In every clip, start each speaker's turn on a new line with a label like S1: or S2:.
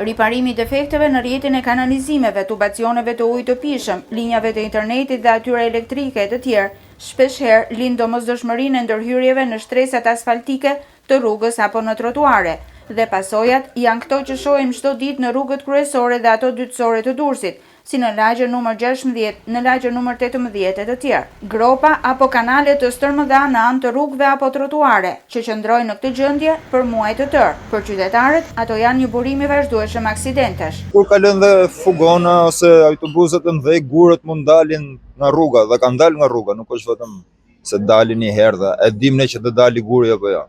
S1: riparimi i defekteve në rrjetin e kanalizimeve, tubacioneve të ujit të pishëm, linjave të internetit dhe atyre elektrike e të tjerë, shpeshherë lind domosdoshmërinë e ndërhyrjeve në shtresat asfaltike të rrugës apo në trotuare, dhe pasojat janë këto që shohim çdo ditë në rrugët kryesore dhe ato dytësore të Durrësit, si në lagjën numër 16, në lagjën numër 18 e të tjerë. Gropa apo kanale të stërmëdha në anë të rrugëve apo trotuare, që qëndrojnë në këtë gjendje për muaj të tërë. Për qytetarët, ato janë një burim i vazhdueshëm aksidentesh.
S2: Kur kalojnë dhe fugona ose autobuset e mëdhenj, gurët mund dalin nga rruga dhe kanë dalë nga rruga, nuk është vetëm se dalin një herë dhe e dim ne që do dali guri apo jo.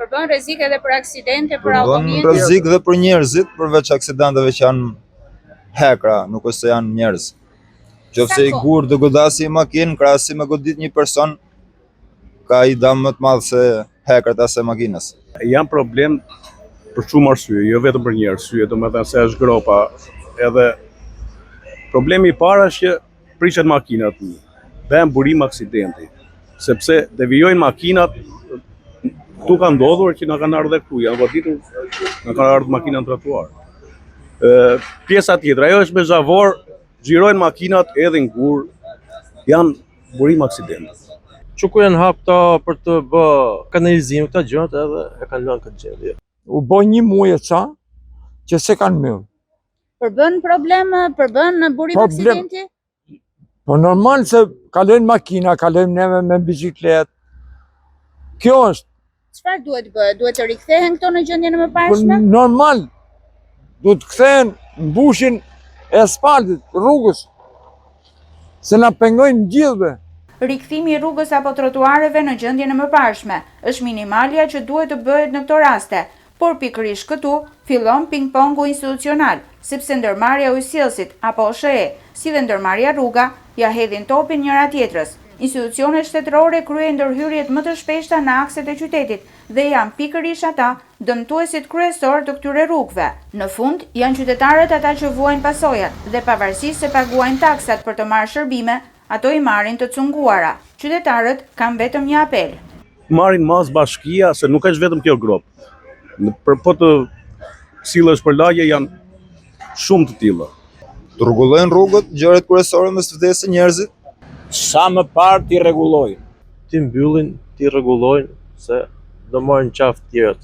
S1: Përbën rrezik edhe për aksidente, për automjet.
S2: Përbën rrezik dhe për njerëzit, përveç aksidenteve që janë hekra, nuk është se janë njerëz. Qofse i gur do godasi makinë, krahasi me godit një person, ka i dëm më të madh se hekrat as e makinës.
S3: Janë problem për shumë arsye, jo vetëm për një arsye, domethënë se është gropa, edhe problemi i parë është që prishet makinat, bën burim aksidenti, sepse devijojnë makinat. Tu ka ndodhur që na kanë ardhur këtu, janë goditur, na kanë ardhur makina në trotuar. Pjesa tjetër, ajo është me zavor, xhirojnë makinat edhe në gur, janë burim aksidenti.
S4: Që ku janë hap këta për të bë kanalizim këta gjërat edhe e kanë lënë këtë gjendje.
S5: U bë një muaj e ca që se kanë mbyll.
S1: Përbën problem, përbën burim aksidenti?
S5: Po normal se kalojnë makina, kalojnë neve me bicikletë. Kjo është.
S1: Çfarë duhet bëhet? Duhet të rikthehen këto në gjendjen e mëparshme?
S5: Normal. Duhet të kthehen, mbushin e asfaltit, rrugës. Se na pengojnë gjithëve.
S1: Rikthimi i rrugës apo trotuareve në gjendjen e mëparshme është minimalja që duhet të bëhet në këto raste, por pikërisht këtu fillon ping-pongu institucional, sepse ndërmarrja ujësjellësit apo OSHE, si dhe ndërmarrja rruga, ja hedhin topin njëra tjetrës. Institucionet shtetërore kryejnë ndërhyrjet më të shpeshta në akset e qytetit dhe janë pikërisht ata dëmtuesit kryesor të këtyre rrugëve. Në fund, janë qytetarët ata që vuajnë pasojat dhe pavarësisht se paguajnë taksat për të marrë shërbime, ato i marrin të cunguara. Qytetarët kanë vetëm një apel.
S3: Marrin mas bashkia se nuk është vetëm kjo grop. Po të sillesh për lagje janë shumë të tilla.
S2: Të rregullojnë rrugët, gjërat kryesore mos të vdesin njerëzit.
S6: Sa më parë t'i rregullojnë.
S4: Ti mbyllin, ti rregullojnë se do marrin qafë tjerët.